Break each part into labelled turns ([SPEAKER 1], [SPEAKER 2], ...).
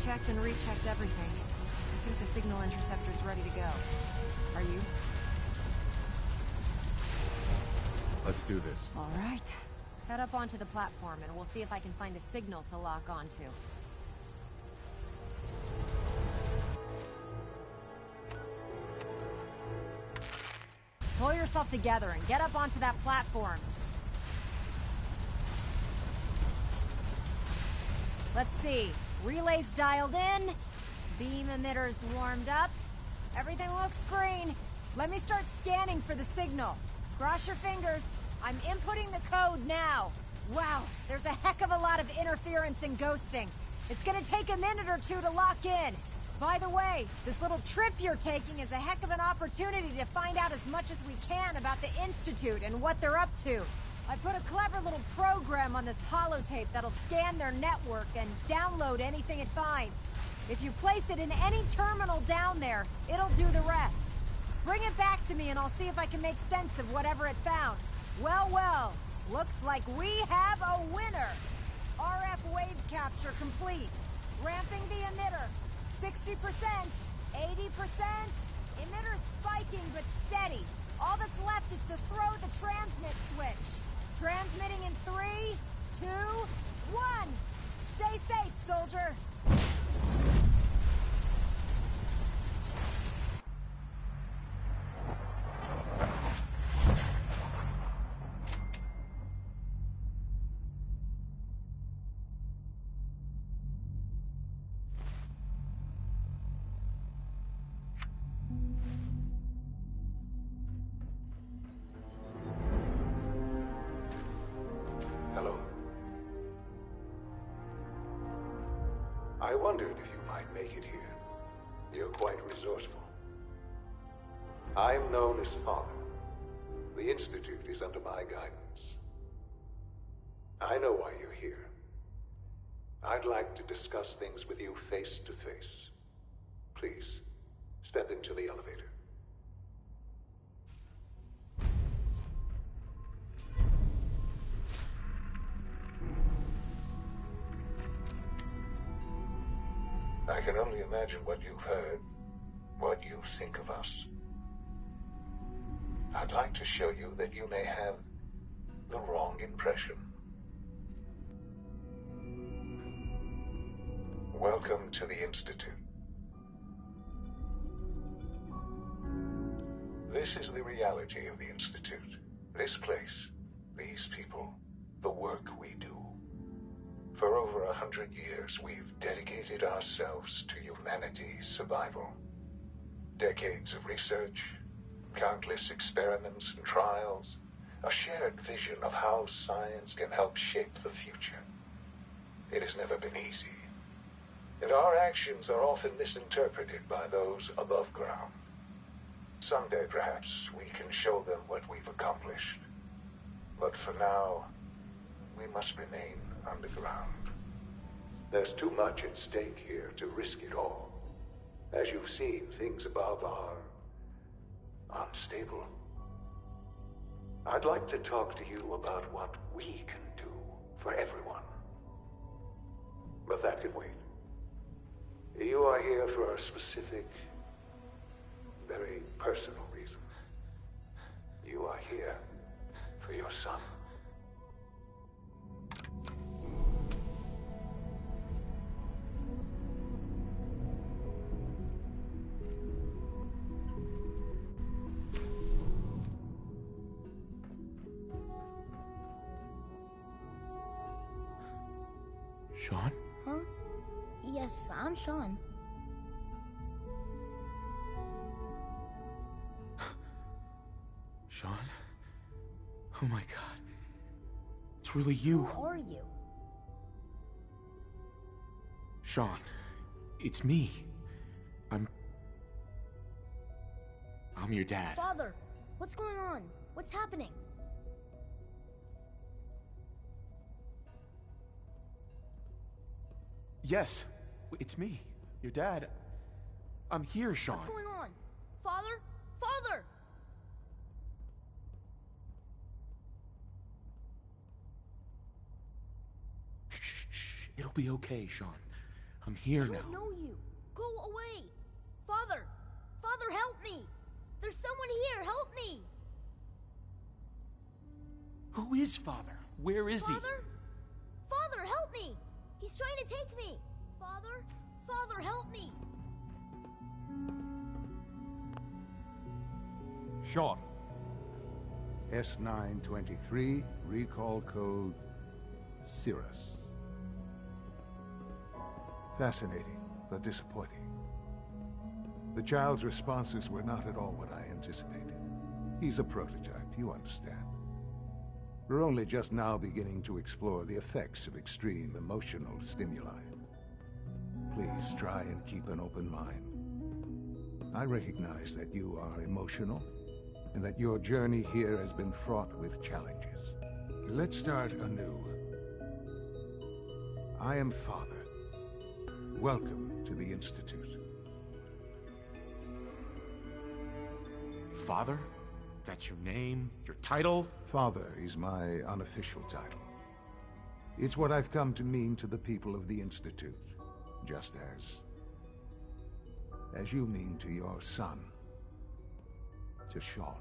[SPEAKER 1] checked and rechecked everything. I think the signal interceptor's ready to go. Are you?
[SPEAKER 2] Let's do this.
[SPEAKER 1] All right. Head up onto the platform and we'll see if I can find a signal to lock onto. Pull yourself together and get up onto that platform. Let's see. Relays dialed in. Beam emitters warmed up. Everything looks green. Let me start scanning for the signal. Cross your fingers. I'm inputting the code now. Wow, there's a heck of a lot of interference and ghosting. It's gonna take a minute or two to lock in. By the way, this little trip you're taking is a heck of an opportunity to find out as much as we can about the Institute and what they're up to. I put a clever little program on this holotape that'll scan their network and download anything it finds. If you place it in any terminal down there, it'll do the rest. Bring it back to me and I'll see if I can make sense of whatever it found. Well, well, looks like we have a winner! RF wave capture complete. Ramping the emitter. 60%, 80%. Emitter spiking but steady. All that's left is to throw the transmit switch. Transmitting in 3, 2, 1. Stay safe, soldier.
[SPEAKER 3] Hello. I wondered if you might make it here. You're quite resourceful. I'm known as Father. The Institute is under my guidance. I know why you're here. I'd like to discuss things with you face to face. Please, step into the elevator. I can only imagine what you've heard, what you think of us. I'd like to show you that you may have the wrong impression. Welcome to the Institute. This is the reality of the Institute. This place, these people, the work we do. For over 100 years, we've dedicated ourselves to humanity's survival. Decades of research, countless experiments and trials, a shared vision of how science can help shape the future. It has never been easy, and our actions are often misinterpreted by those above ground. Someday, perhaps, we can show them what we've accomplished. But for now, we must remain underground. There's too much at stake here to risk it all. As you've seen, things above are unstable. I'd like to talk to you about what we can do for everyone. But that can wait. You are here for a specific, very personal reason. You are here for your son.
[SPEAKER 2] Sean?
[SPEAKER 4] Huh? Yes, I'm Sean.
[SPEAKER 2] Sean? Oh my god. It's really you.
[SPEAKER 4] Who are you?
[SPEAKER 2] Sean, it's me. I'm your dad.
[SPEAKER 4] Father, what's going on? What's happening?
[SPEAKER 2] Yes, it's me, your dad. I'm here, Sean.
[SPEAKER 4] What's going on? Father? Father!
[SPEAKER 2] Shh. It'll be okay, Sean. I'm here
[SPEAKER 4] I
[SPEAKER 2] now.
[SPEAKER 4] don't know you. Go away. Father! Father, help me! There's someone here, help me!
[SPEAKER 2] Who is Father? Where is he?
[SPEAKER 4] Father? Father, help me! He's trying to take me! Father? Father, help me!
[SPEAKER 5] Sean. S923, recall code Cirrus. Fascinating, but disappointing. The child's responses were not at all what I anticipated. He's a prototype, you understand. We're only just now beginning to explore the effects of extreme emotional stimuli. Please try and keep an open mind. I recognize that you are emotional, and that your journey here has been fraught with challenges. Let's start anew. I am Father. Welcome to the Institute.
[SPEAKER 2] Father? That's your name? Your title?
[SPEAKER 5] Father is my unofficial title. It's what I've come to mean to the people of the Institute, just as you mean to your son, to Sean.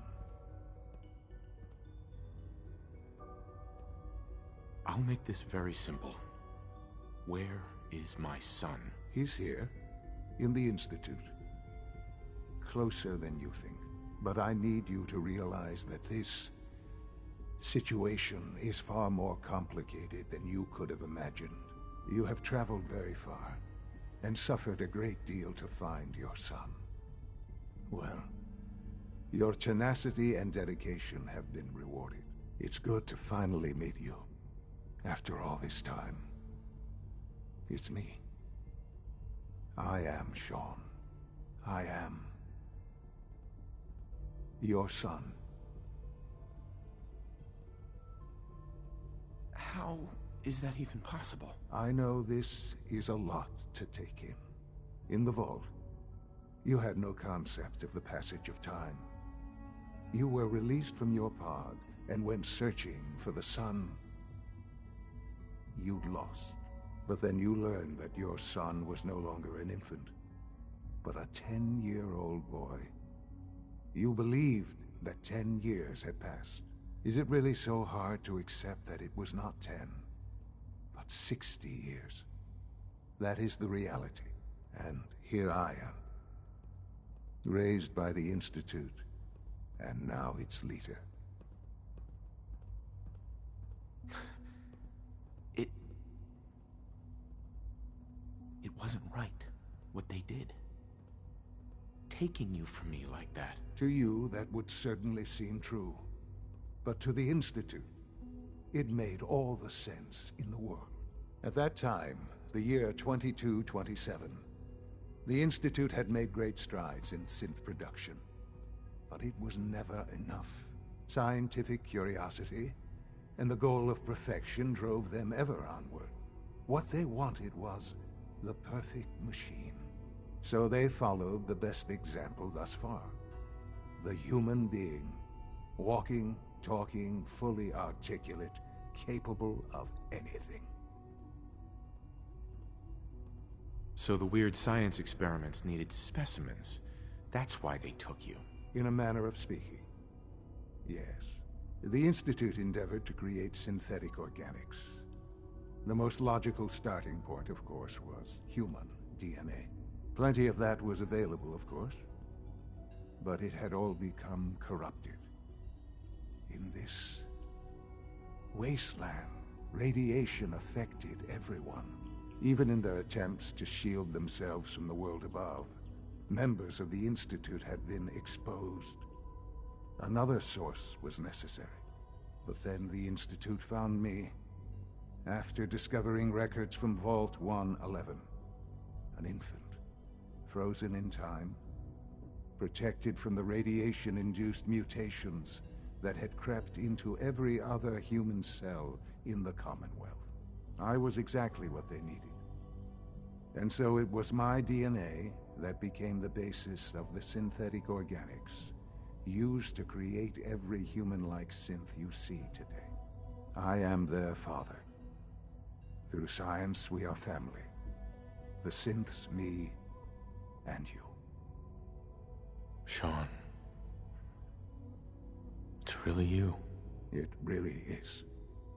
[SPEAKER 2] I'll make this very simple. Where is my son?
[SPEAKER 5] He's here, in the Institute. Closer than you think. But I need you to realize that this situation is far more complicated than you could have imagined. You have traveled very far, and suffered a great deal to find your son. Well, your tenacity and dedication have been rewarded. It's good to finally meet you, after all this time. It's me. I am Sean. I am your son.
[SPEAKER 2] How is that even possible?
[SPEAKER 5] I know this is a lot to take in. In the vault, you had no concept of the passage of time. You were released from your pod and went searching for the son you'd lost. But then you learned that your son was no longer an infant, but a 10-year-old boy. You believed that 10 years had passed. Is it really so hard to accept that it was not 10, but 60 years? That is the reality, and here I am. Raised by the Institute, and now its leader.
[SPEAKER 2] It wasn't right, what they did. Taking you from me like that.
[SPEAKER 5] To you, that would certainly seem true. But to the Institute, it made all the sense in the world. At that time, the year 2227, the Institute had made great strides in synth production. But it was never enough. Scientific curiosity and the goal of perfection drove them ever onward. What they wanted was the perfect machine. So they followed the best example thus far. The human being. Walking, talking, fully articulate, capable of anything.
[SPEAKER 2] So the weird science experiments needed specimens. That's why they took you.
[SPEAKER 5] In a manner of speaking. Yes. The Institute endeavored to create synthetic organics. The most logical starting point, of course, was human DNA. Plenty of that was available, of course. But it had all become corrupted. In this wasteland, radiation affected everyone. Even in their attempts to shield themselves from the world above, members of the Institute had been exposed. Another source was necessary. But then the Institute found me, after discovering records from Vault 111. An infant, frozen in time, protected from the radiation-induced mutations that had crept into every other human cell in the Commonwealth. I was exactly what they needed. And so it was my DNA that became the basis of the synthetic organics used to create every human-like synth you see today. I am their father. Through science, we are family. The synths, me, and you.
[SPEAKER 2] Sean. It's really you.
[SPEAKER 5] It really is.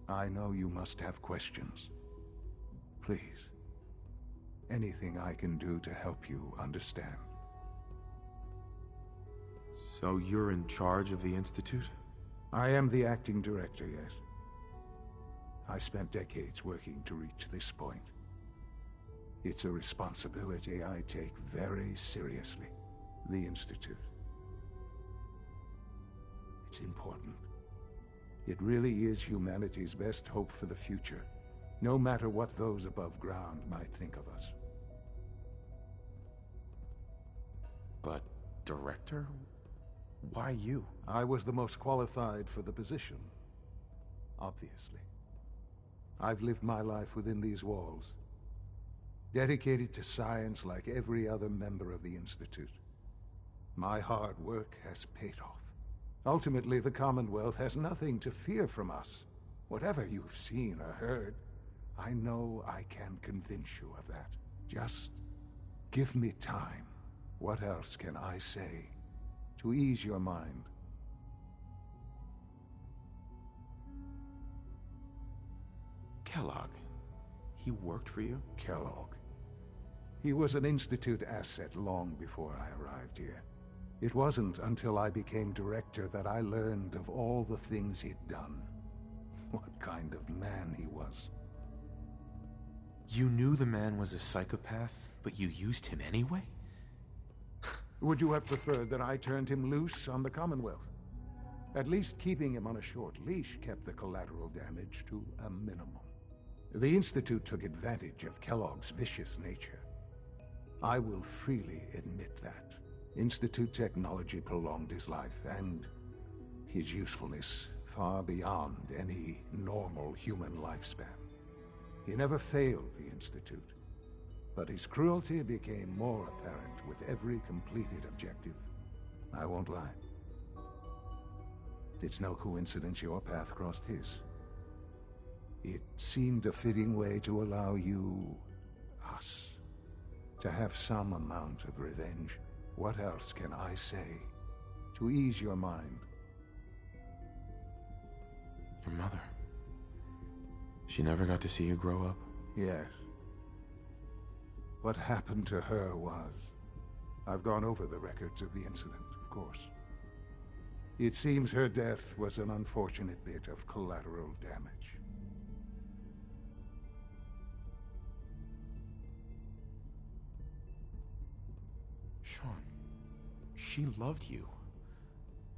[SPEAKER 5] I know you must have questions. Please. Anything I can do to help you understand.
[SPEAKER 2] So you're in charge of the Institute?
[SPEAKER 5] I am the acting director, yes. I spent decades working to reach this point. It's a responsibility I take very seriously. The Institute. It's important. It really is humanity's best hope for the future, no matter what those above ground might think of us.
[SPEAKER 2] But, Director? Why you?
[SPEAKER 5] I was the most qualified for the position, obviously. I've lived my life within these walls, dedicated to science like every other member of the Institute. My hard work has paid off. Ultimately, the Commonwealth has nothing to fear from us. Whatever you've seen or heard, I know I can convince you of that. Just give me time. What else can I say to ease your mind?
[SPEAKER 2] Kellogg. He worked for you?
[SPEAKER 5] Kellogg. He was an Institute asset long before I arrived here. It wasn't until I became director that I learned of all the things he'd done. What kind of man he was.
[SPEAKER 2] You knew the man was a psychopath, but you used him anyway?
[SPEAKER 5] Would you have preferred that I turned him loose on the Commonwealth? At least keeping him on a short leash kept the collateral damage to a minimum. The Institute took advantage of Kellogg's vicious nature. I will freely admit that. Institute technology prolonged his life, and his usefulness far beyond any normal human lifespan. He never failed the Institute, but his cruelty became more apparent with every completed objective. I won't lie. It's no coincidence your path crossed his. It seemed a fitting way to allow you, us, to have some amount of revenge. What else can I say to ease your mind?
[SPEAKER 2] Your mother. She never got to see you grow up?
[SPEAKER 5] Yes. What happened to her was... I've gone over the records of the incident, of course. It seems her death was an unfortunate bit of collateral damage.
[SPEAKER 2] Sean, she loved you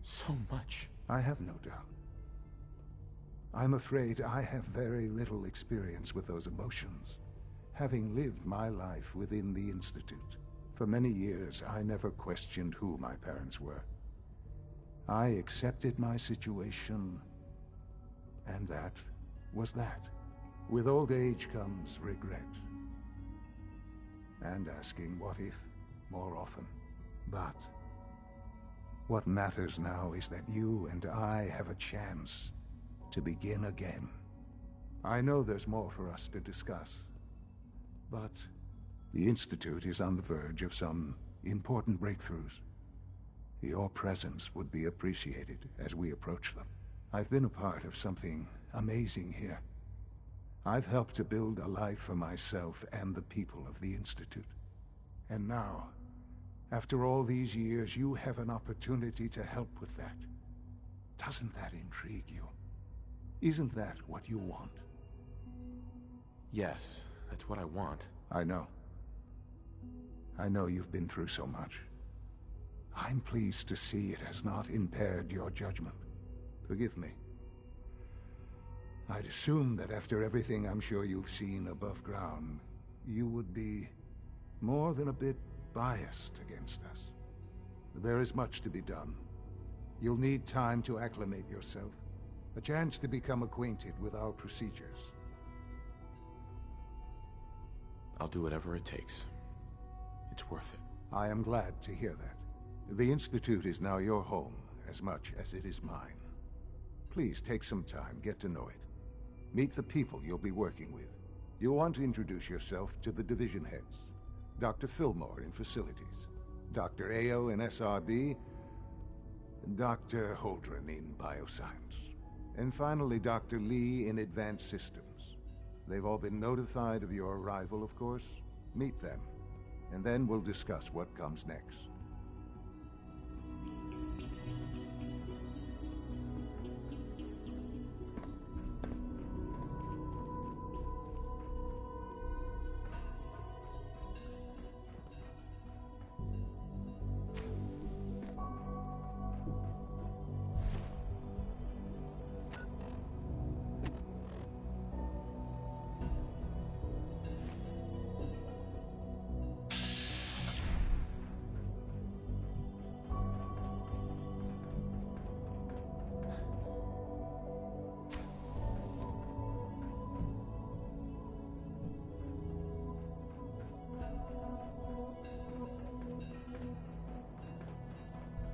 [SPEAKER 2] so much.
[SPEAKER 5] I have no doubt. I'm afraid I have very little experience with those emotions, having lived my life within the Institute. For many years, I never questioned who my parents were. I accepted my situation, and that was that. With old age comes regret, and asking what if more often. But what matters now is that you and I have a chance to begin again. I know there's more for us to discuss, but the Institute is on the verge of some important breakthroughs. Your presence would be appreciated as we approach them. I've been a part of something amazing here. I've helped to build a life for myself and the people of the Institute. And now, after all these years, you have an opportunity to help with that. Doesn't that intrigue you? Isn't that what you want?
[SPEAKER 2] Yes, that's what I want.
[SPEAKER 5] I know. I know you've been through so much. I'm pleased to see it has not impaired your judgment. Forgive me. I'd assume that after everything I'm sure you've seen above ground, you would be more than a bit biased against us. There is much to be done. You'll need time to acclimate yourself, a chance to become acquainted with our procedures.
[SPEAKER 2] I'll do whatever it takes. It's worth it.
[SPEAKER 5] I am glad to hear that. The Institute is now your home as much as it is mine. Please take some time, get to know it. Meet the people you'll be working with. You'll want to introduce yourself to the division heads. Dr. Fillmore in Facilities, Dr. Ayo in SRB, Dr. Holdren in Bioscience, and finally Dr. Lee in Advanced Systems. They've all been notified of your arrival, of course. Meet them, and then we'll discuss what comes next.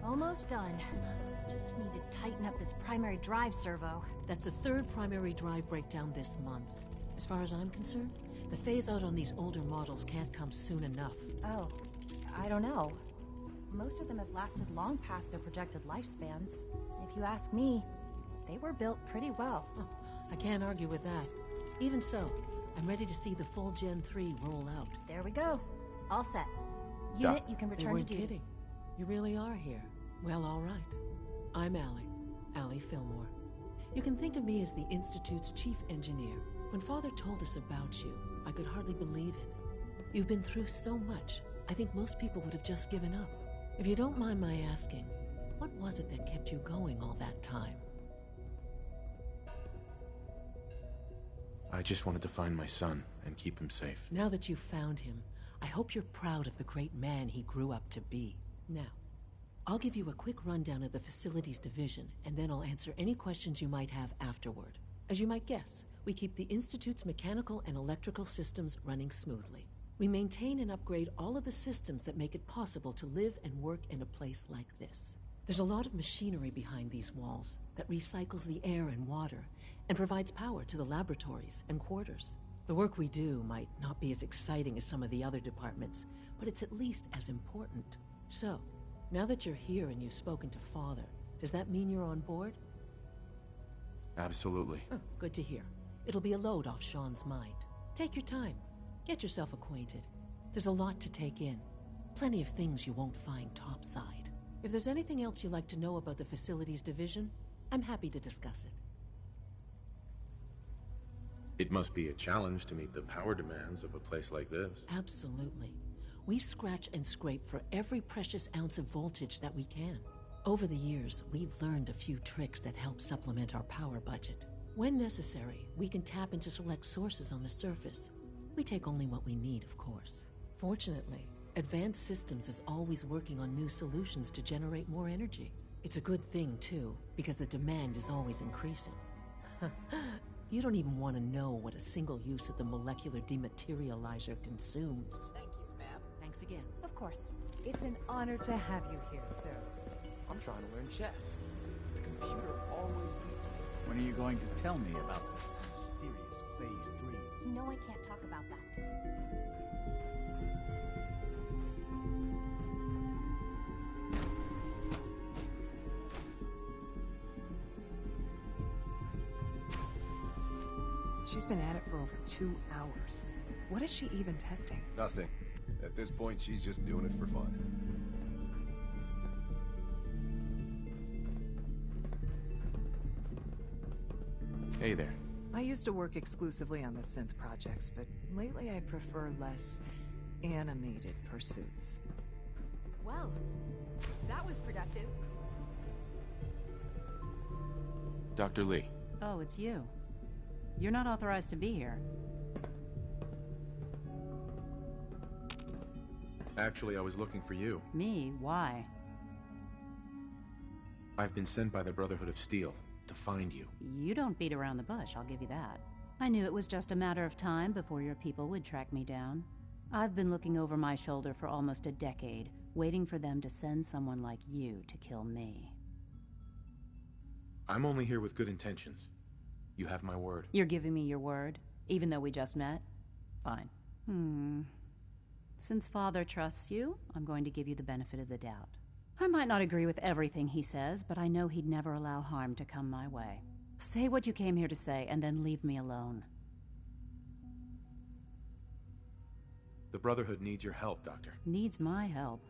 [SPEAKER 6] Almost done. Just need to tighten up this primary drive servo.
[SPEAKER 7] That's the third primary drive breakdown this month. As far as I'm concerned, the phase-out on these older models can't come soon enough.
[SPEAKER 6] Oh, I don't know. Most of them have lasted long past their projected lifespans. If you ask me, they were built pretty well.
[SPEAKER 7] Huh, I can't argue with that. Even so, I'm ready to see the full Gen 3 roll out.
[SPEAKER 6] There we go. All set. Unit, you can
[SPEAKER 7] They
[SPEAKER 6] return to
[SPEAKER 7] weren't
[SPEAKER 6] duty.
[SPEAKER 7] kidding. You really are here. Well, all right. I'm Allie Fillmore. You can think of me as the Institute's chief engineer. When Father told us about you, I could hardly believe it. You've been through so much, I think most people would have just given up. If you don't mind my asking, what was it that kept you going all that time?
[SPEAKER 2] I just wanted to find my son and keep him safe.
[SPEAKER 7] Now that you've found him, I hope you're proud of the great man he grew up to be. Now, I'll give you a quick rundown of the Facilities Division, and then I'll answer any questions you might have afterward. As you might guess, we keep the Institute's mechanical and electrical systems running smoothly. We maintain and upgrade all of the systems that make it possible to live and work in a place like this. There's a lot of machinery behind these walls that recycles the air and water and provides power to the laboratories and quarters. The work we do might not be as exciting as some of the other departments, but it's at least as important. So, now that you're here and you've spoken to Father, does that mean you're on board?
[SPEAKER 2] Absolutely.
[SPEAKER 7] Oh, good to hear. It'll be a load off Sean's mind. Take your time. Get yourself acquainted. There's a lot to take in. Plenty of things you won't find topside. If there's anything else you'd like to know about the Facilities Division, I'm happy to discuss it.
[SPEAKER 2] It must be a challenge to meet the power demands of a place like this.
[SPEAKER 7] Absolutely. We scratch and scrape for every precious ounce of voltage that we can. Over the years, we've learned a few tricks that help supplement our power budget. When necessary, we can tap into select sources on the surface. We take only what we need, of course. Fortunately, Advanced Systems is always working on new solutions to generate more energy. It's a good thing, too, because the demand is always increasing. You don't even want to know what a single use of the molecular dematerializer consumes.
[SPEAKER 8] Thank you, ma'am.
[SPEAKER 7] Thanks again.
[SPEAKER 6] Of course.
[SPEAKER 1] It's an honor to have you here, sir.
[SPEAKER 8] I'm trying to learn chess. The computer always beats me.
[SPEAKER 9] When are you going to tell me about this mysterious Phase 3?
[SPEAKER 6] You know I can't talk about that.
[SPEAKER 10] She's been at it for over 2 hours. What is she even testing?
[SPEAKER 11] Nothing. At this point, she's just doing it for fun.
[SPEAKER 2] Hey there.
[SPEAKER 10] I used to work exclusively on the synth projects, but lately I prefer less animated pursuits.
[SPEAKER 1] Well, that was productive.
[SPEAKER 2] Dr. Lee.
[SPEAKER 12] Oh, it's you. You're not authorized to be here.
[SPEAKER 2] Actually, I was looking for you.
[SPEAKER 12] Me? Why?
[SPEAKER 2] I've been sent by the Brotherhood of Steel to find you.
[SPEAKER 12] You don't beat around the bush, I'll give you that. I knew it was just a matter of time before your people would track me down. I've been looking over my shoulder for almost a decade, waiting for them to send someone like you to kill me.
[SPEAKER 2] I'm only here with good intentions. You have my word.
[SPEAKER 12] You're giving me your word, even though we just met? Fine. Since Father trusts you, I'm going to give you the benefit of the doubt. I might not agree with everything he says, but I know he'd never allow harm to come my way. Say what you came here to say, and then leave me alone.
[SPEAKER 2] The Brotherhood needs your help, Doctor.
[SPEAKER 12] Needs my help?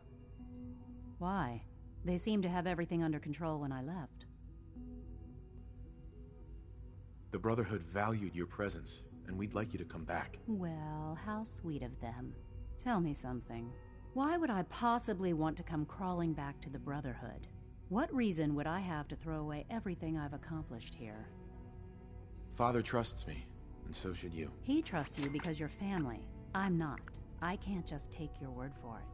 [SPEAKER 12] Why? They seemed to have everything under control when I left.
[SPEAKER 2] The Brotherhood valued your presence, and we'd like you to come back.
[SPEAKER 12] Well, how sweet of them. Tell me something. Why would I possibly want to come crawling back to the Brotherhood? What reason would I have to throw away everything I've accomplished here?
[SPEAKER 2] Father trusts me, and so should you.
[SPEAKER 12] He trusts you because you're family. I'm not. I can't just take your word for it.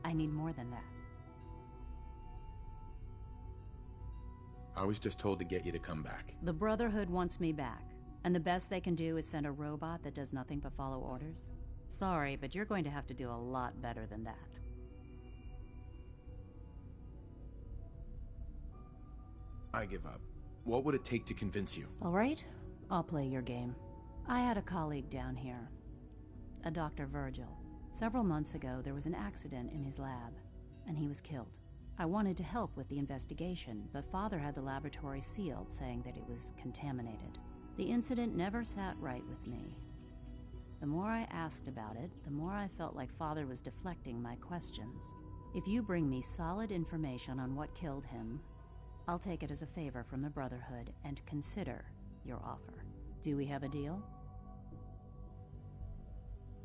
[SPEAKER 12] I need more than that.
[SPEAKER 2] I was just told to get you to come back.
[SPEAKER 12] The Brotherhood wants me back, and the best they can do is send a robot that does nothing but follow orders. Sorry, but you're going to have to do a lot better than that.
[SPEAKER 2] I give up. What would it take to convince you?
[SPEAKER 12] All right, I'll play your game. I had a colleague down here, a Dr. Virgil. Several months ago, there was an accident in his lab, and he was killed. I wanted to help with the investigation, but Father had the laboratory sealed, saying that it was contaminated. The incident never sat right with me. The more I asked about it, the more I felt like Father was deflecting my questions. If you bring me solid information on what killed him, I'll take it as a favor from the Brotherhood and consider your offer. Do we have a deal?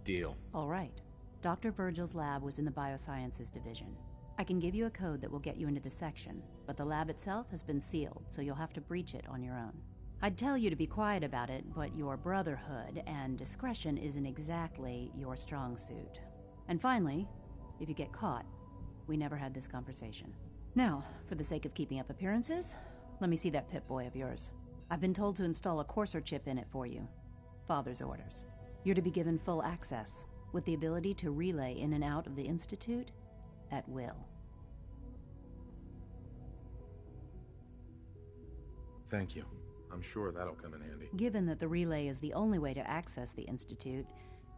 [SPEAKER 2] Deal.
[SPEAKER 12] All right. Dr. Virgil's lab was in the Biosciences Division. I can give you a code that will get you into the section, but the lab itself has been sealed, so you'll have to breach it on your own. I'd tell you to be quiet about it, but your Brotherhood and discretion isn't exactly your strong suit. And finally, if you get caught, we never had this conversation. Now, for the sake of keeping up appearances, let me see that Pip-Boy of yours. I've been told to install a courser chip in it for you. Father's orders. You're to be given full access, with the ability to relay in and out of the Institute at will.
[SPEAKER 2] Thank you. I'm sure that'll come in handy.
[SPEAKER 12] Given that the relay is the only way to access the Institute,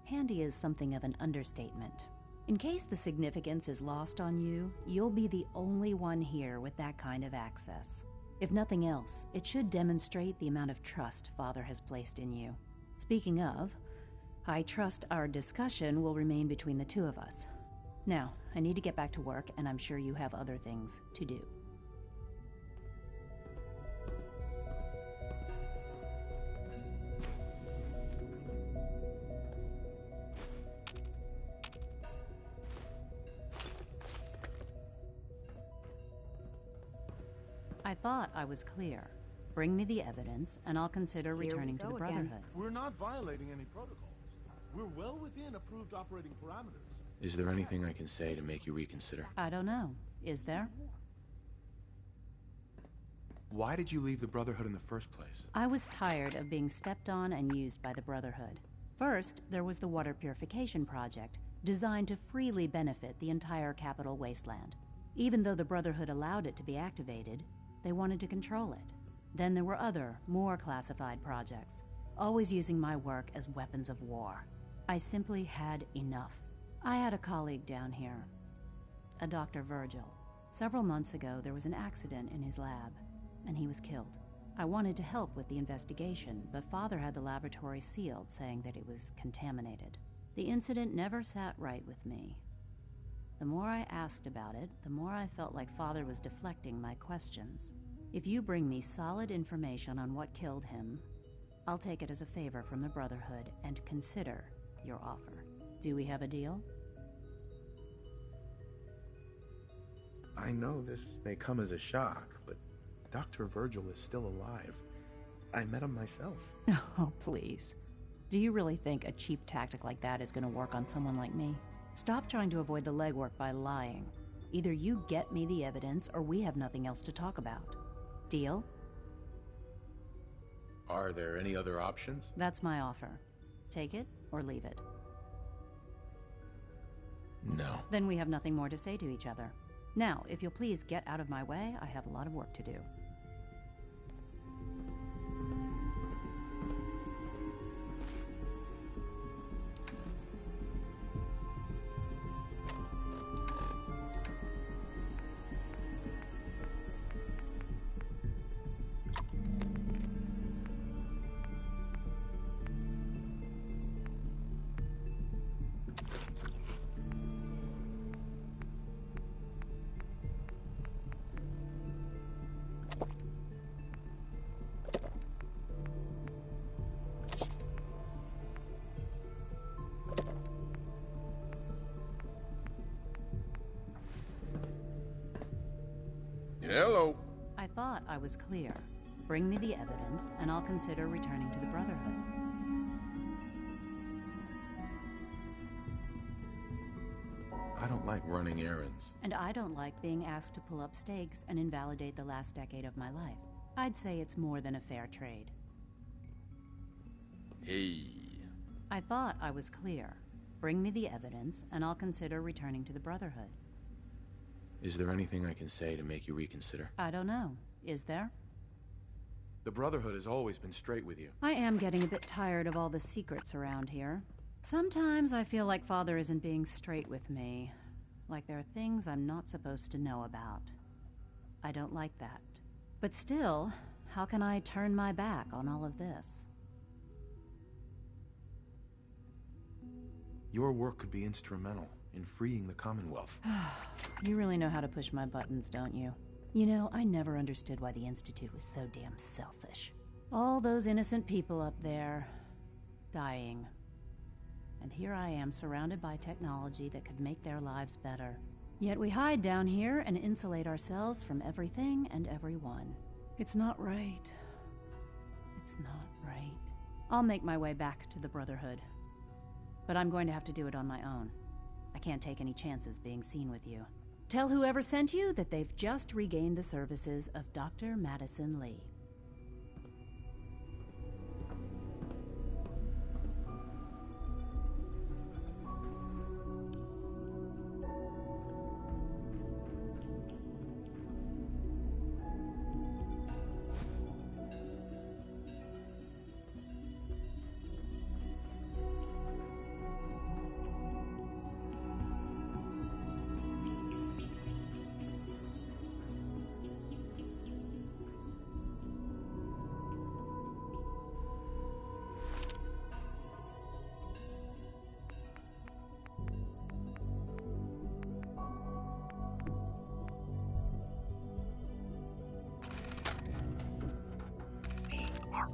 [SPEAKER 12] handy is something of an understatement. In case the significance is lost on you, you'll be the only one here with that kind of access. If nothing else, it should demonstrate the amount of trust Father has placed in you. Speaking of, I trust our discussion will remain between the two of us. Now, I need to get back to work, and I'm sure you have other things to do. I thought I was clear. Bring me the evidence, and I'll consider returning to the Brotherhood.
[SPEAKER 13] We're not violating any protocols. We're well within approved operating parameters.
[SPEAKER 2] Is there anything I can say to make you reconsider?
[SPEAKER 12] I don't know. Is there?
[SPEAKER 2] Why did you leave the Brotherhood in the first place?
[SPEAKER 12] I was tired of being stepped on and used by the Brotherhood. First, there was the water purification project, designed to freely benefit the entire capital wasteland. Even though the Brotherhood allowed it to be activated, they wanted to control it. Then there were other, more classified projects, always using my work as weapons of war. I simply had enough. I had a colleague down here, a Dr. Virgil. Several months ago, there was an accident in his lab, and he was killed. I wanted to help with the investigation, but Father had the laboratory sealed, saying that it was contaminated. The incident never sat right with me. The more I asked about it, the more I felt like Father was deflecting my questions. If you bring me solid information on what killed him, I'll take it as a favor from the Brotherhood and consider your offer. Do we have a deal?
[SPEAKER 2] I know this may come as a shock, but Dr. Virgil is still alive. I met him myself.
[SPEAKER 12] Oh, please. Do you really think a cheap tactic like that is going to work on someone like me? Stop trying to avoid the legwork by lying. Either you get me the evidence, or we have nothing else to talk about. Deal?
[SPEAKER 2] Are there any other options?
[SPEAKER 12] That's my offer. Take it or leave it.
[SPEAKER 2] No.
[SPEAKER 12] Then we have nothing more to say to each other. Now, if you'll please get out of my way, I have a lot of work to do.
[SPEAKER 11] Hello.
[SPEAKER 12] I thought I was clear. Bring me the evidence, and I'll consider returning to the Brotherhood.
[SPEAKER 2] I don't like running errands.
[SPEAKER 12] And I don't like being asked to pull up stakes and invalidate the last decade of my life. I'd say it's more than a fair trade.
[SPEAKER 11] Hey.
[SPEAKER 12] I thought I was clear. Bring me the evidence, and I'll consider returning to the Brotherhood.
[SPEAKER 2] Is there anything I can say to make you reconsider?
[SPEAKER 12] I don't know. Is there?
[SPEAKER 2] The Brotherhood has always been straight with you.
[SPEAKER 12] I am getting a bit tired of all the secrets around here. Sometimes I feel like Father isn't being straight with me. Like there are things I'm not supposed to know about. I don't like that. But still, how can I turn my back on all of this?
[SPEAKER 2] Your work could be instrumental in freeing the Commonwealth.
[SPEAKER 12] You really know how to push my buttons, don't you? You know, I never understood why the Institute was so damn selfish. All those innocent people up there, dying. And here I am, surrounded by technology that could make their lives better. Yet we hide down here and insulate ourselves from everything and everyone. It's not right. It's not right. I'll make my way back to the Brotherhood. But I'm going to have to do it on my own. I can't take any chances being seen with you. Tell whoever sent you that they've just regained the services of Dr. Madison Lee.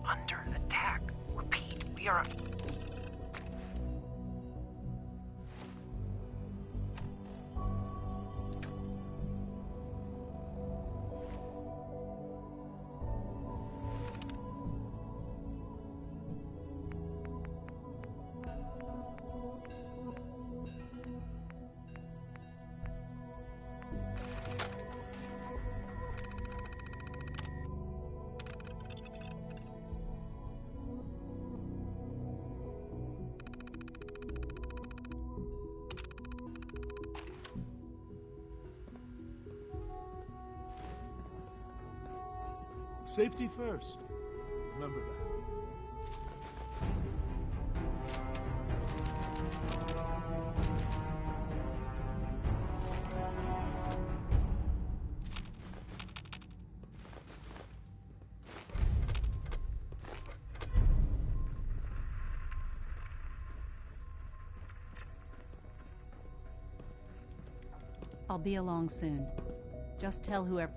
[SPEAKER 14] Under attack. Repeat, we are...
[SPEAKER 13] Safety first. Remember that.
[SPEAKER 12] I'll be along soon. Just tell whoever...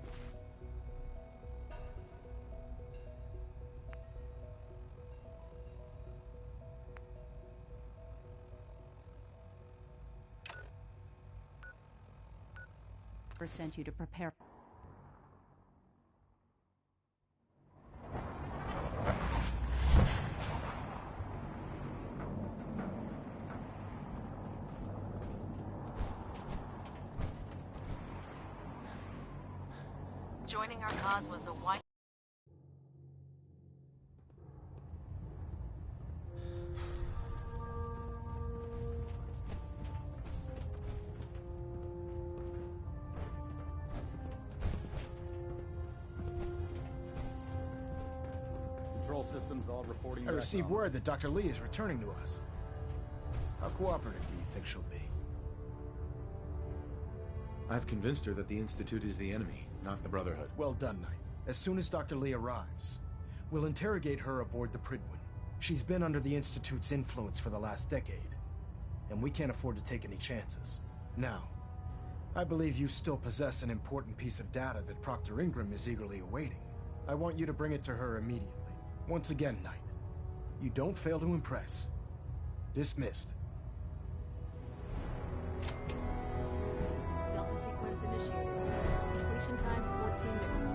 [SPEAKER 12] sent you to prepare.
[SPEAKER 6] Joining our cause was the white.
[SPEAKER 9] Control systems all reporting.
[SPEAKER 8] I received word that Dr. Lee is returning to us. How cooperative do you think she'll be?
[SPEAKER 2] I've convinced her that the Institute is the enemy, not the Brotherhood.
[SPEAKER 8] Well done, Knight. As soon as Dr. Lee arrives, we'll interrogate her aboard the Prydwen. She's been under the Institute's influence for the last decade. and we can't afford to take any chances. Now, I believe you still possess an important piece of data that Proctor Ingram is eagerly awaiting. I want you to bring it to her immediately. Once again, Knight, you don't fail to impress. Dismissed.
[SPEAKER 15] Delta sequence initiated. Completion time 14 minutes.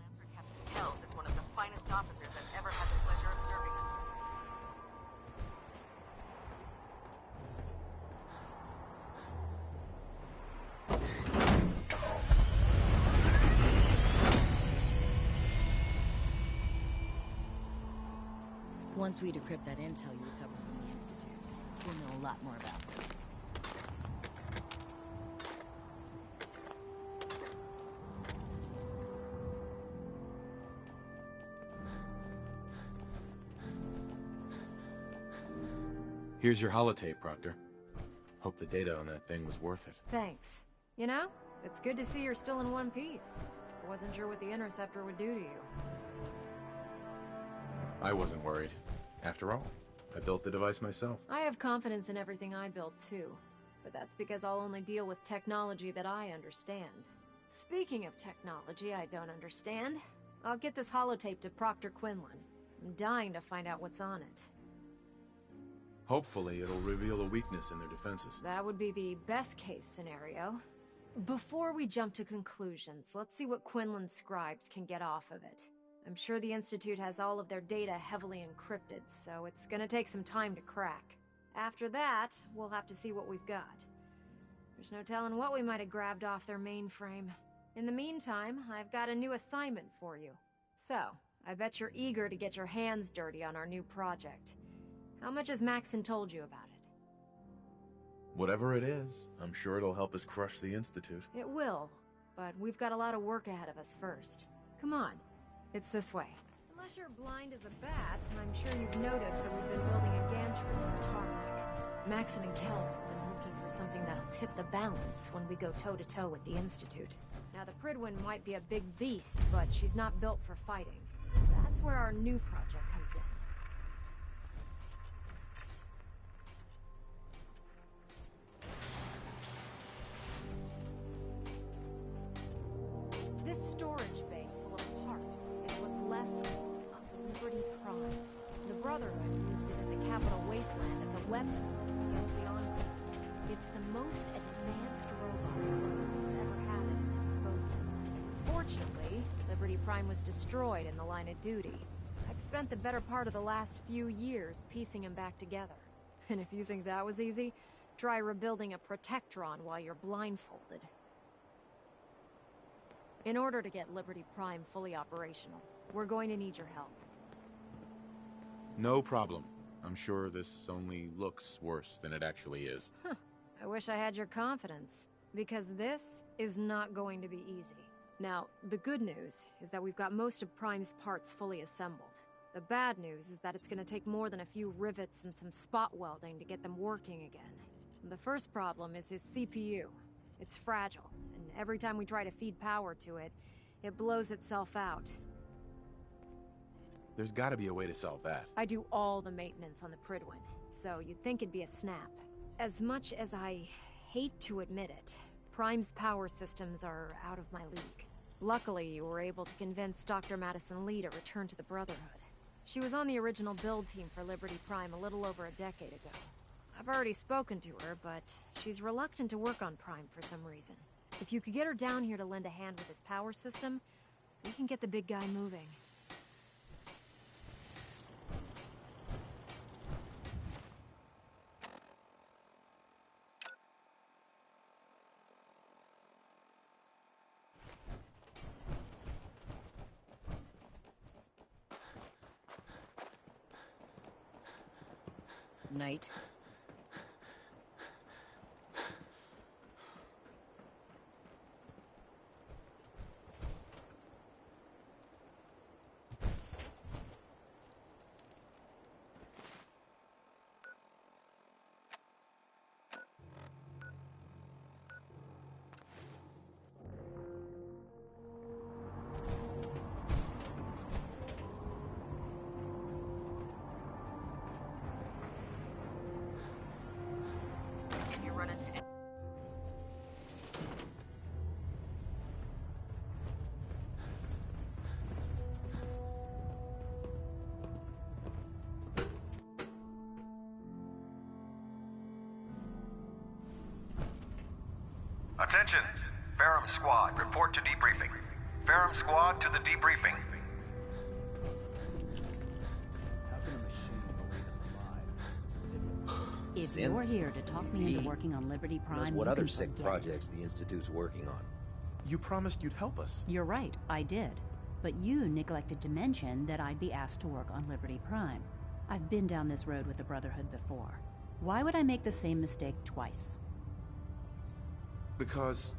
[SPEAKER 15] Lancer Captain Kells is one of the finest officers I've ever had the pleasure of serving under. Once we decrypt that intel you recover from the Institute, we'll know a lot more about this.
[SPEAKER 2] Here's your holotape, Proctor. Hope the data on that thing was worth it.
[SPEAKER 1] Thanks. You know, it's good to see you're still in one piece. I wasn't sure what the Interceptor would do to you.
[SPEAKER 2] I wasn't worried. After all, I built the device myself.
[SPEAKER 1] I have confidence in everything I build too, but that's because I'll only deal with technology that I understand. Speaking of technology I don't understand, I'll get this holotape to Proctor Quinlan. I'm dying to find out what's on it.
[SPEAKER 2] Hopefully, it'll reveal a weakness in their defenses.
[SPEAKER 1] That would be the best case scenario. Before we jump to conclusions, let's see what Quinlan's scribes can get off of it. I'm sure the Institute has all of their data heavily encrypted, so it's gonna take some time to crack. After that, we'll have to see what we've got. There's no telling what we might have grabbed off their mainframe. In the meantime, I've got a new assignment for you. So, I bet you're eager to get your hands dirty on our new project. How much has Maxon told you about it?
[SPEAKER 2] Whatever it is, I'm sure it'll help us crush the Institute.
[SPEAKER 1] It will, but we've got a lot of work ahead of us first. Come on. It's this way. Unless you're blind as a bat, I'm sure you've noticed that we've been building a gantry on the tarmac. Maxon and Kells have been looking for something that'll tip the balance when we go toe-to-toe with the Institute. Now, the Prydwen might be a big beast, but she's not built for fighting. That's where our new project comes in. This storage bay full of parts is what's left of Liberty Prime. The Brotherhood used it in the Capital Wasteland as a weapon against the Enclave. It's the most advanced robot the world has ever had at its disposal. Fortunately, Liberty Prime was destroyed in the line of duty. I've spent the better part of the last few years piecing him back together. And if you think that was easy, try rebuilding a Protectron while you're blindfolded. In order to get Liberty Prime fully operational, we're going to need your help.
[SPEAKER 2] No problem. I'm sure this only looks worse than it actually is.
[SPEAKER 1] I wish I had your confidence, because this is not going to be easy. Now, the good news is that we've got most of Prime's parts fully assembled. The bad news is that it's going to take more than a few rivets and some spot welding to get them working again. The first problem is his CPU. It's fragile, and every time we try to feed power to it, it blows itself out.
[SPEAKER 2] There's gotta be a way to solve that.
[SPEAKER 1] I do all the maintenance on the Prydwen, so you'd think it'd be a snap. As much as I hate to admit it, Prime's power systems are out of my league. Luckily, you were able to convince Dr. Madison Lee to return to the Brotherhood. She was on the original build team for Liberty Prime a little over a decade ago. I've already spoken to her, but she's reluctant to work on Prime for some reason. If you could get her down here to lend a hand with his power system, we can get the big guy moving.
[SPEAKER 15] Knight.
[SPEAKER 16] Attention! Ferrum Squad, report to debriefing. Ferrum Squad to the debriefing.
[SPEAKER 9] How can a machine await us alive? It's ridiculous.
[SPEAKER 12] If you're here to talk me into working on Liberty Prime,
[SPEAKER 17] what
[SPEAKER 12] you
[SPEAKER 17] other
[SPEAKER 12] can
[SPEAKER 17] sick
[SPEAKER 12] forget.
[SPEAKER 17] projects the Institute's working on?
[SPEAKER 2] You promised you'd help us.
[SPEAKER 12] You're right, I did. But you neglected to mention that I'd be asked to work on Liberty Prime. I've been down this road with the Brotherhood before. Why would I make the same mistake twice?
[SPEAKER 2] Because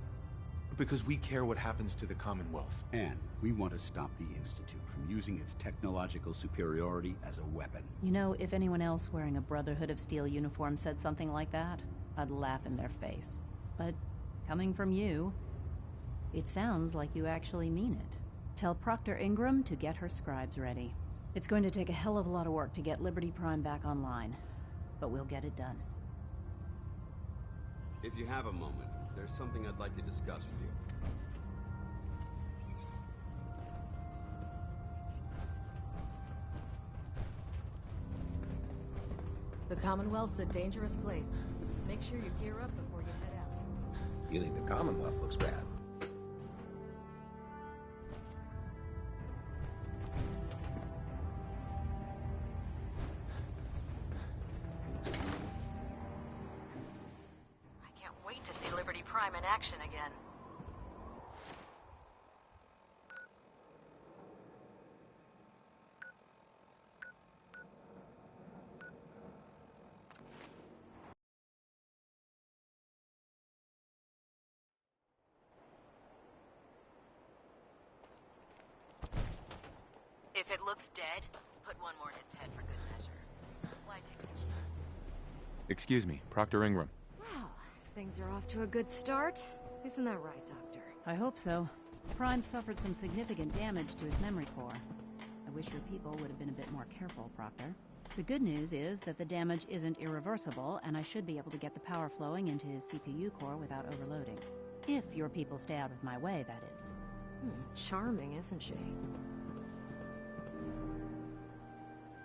[SPEAKER 2] we care what happens to the Commonwealth.
[SPEAKER 9] And we want to stop the Institute from using its technological superiority as a weapon.
[SPEAKER 12] You know, if anyone else wearing a Brotherhood of Steel uniform said something like that, I'd laugh in their face. But coming from you, it sounds like you actually mean it. Tell Proctor Ingram to get her scribes ready. It's going to take a hell of a lot of work to get Liberty Prime back online, but we'll get it done.
[SPEAKER 18] If you have a moment, there's something I'd like to discuss with you.
[SPEAKER 15] The Commonwealth's a dangerous place. Make sure you gear up before you head out.
[SPEAKER 17] You think the Commonwealth looks bad?
[SPEAKER 15] I can't wait to see Liberty Prime in action again. If it looks dead, put one more in its head for good measure. Why take a chance?
[SPEAKER 2] Excuse me, Proctor Ingram.
[SPEAKER 1] Well, things are off to a good start. Isn't that right, Doctor?
[SPEAKER 12] I hope so. Prime suffered some significant damage to his memory core. I wish your people would have been a bit more careful, Proctor. The good news is that the damage isn't irreversible, and I should be able to get the power flowing into his CPU core without overloading. If your people stay out of my way, that is.
[SPEAKER 1] Charming, isn't she?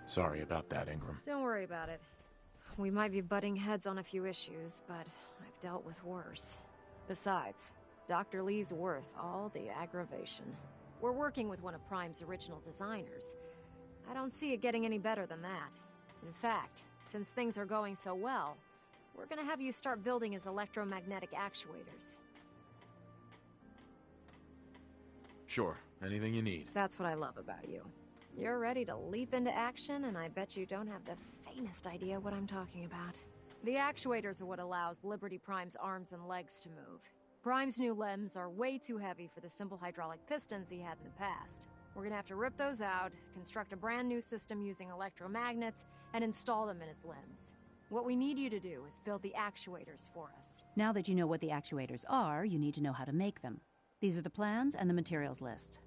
[SPEAKER 2] Sorry about that, Ingram.
[SPEAKER 1] Don't worry about it. We might be butting heads on a few issues, but I've dealt with worse. Besides, Dr. Lee's worth all the aggravation. We're working with one of Prime's original designers. I don't see it getting any better than that. In fact, since things are going so well, we're gonna have you start building his electromagnetic actuators.
[SPEAKER 2] Sure, anything you need.
[SPEAKER 1] That's what I love about you. You're ready to leap into action, and I bet you don't have the faintest idea what I'm talking about. The actuators are what allows Liberty Prime's arms and legs to move. Prime's new limbs are way too heavy for the simple hydraulic pistons he had in the past. We're gonna have to rip those out, construct a brand new system using electromagnets, and install them in his limbs. What we need you to do is build the actuators for us.
[SPEAKER 12] Now that you know what the actuators are, you need to know how to make them. These are the plans and the materials list.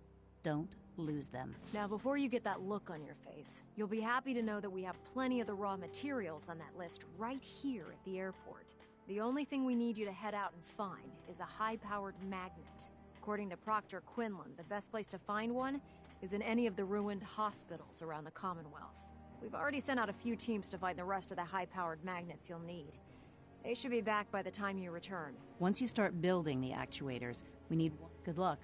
[SPEAKER 12] Don't lose them.
[SPEAKER 1] Now, before you get that look on your face, you'll be happy to know that we have plenty of the raw materials on that list right here at the airport. The only thing we need you to head out and find is a high-powered magnet. According to Proctor Quinlan, the best place to find one is in any of the ruined hospitals around the Commonwealth. We've already sent out a few teams to find the rest of the high-powered magnets you'll need. They should be back by the time you return.
[SPEAKER 12] Once you start building the actuators, we need... Good luck.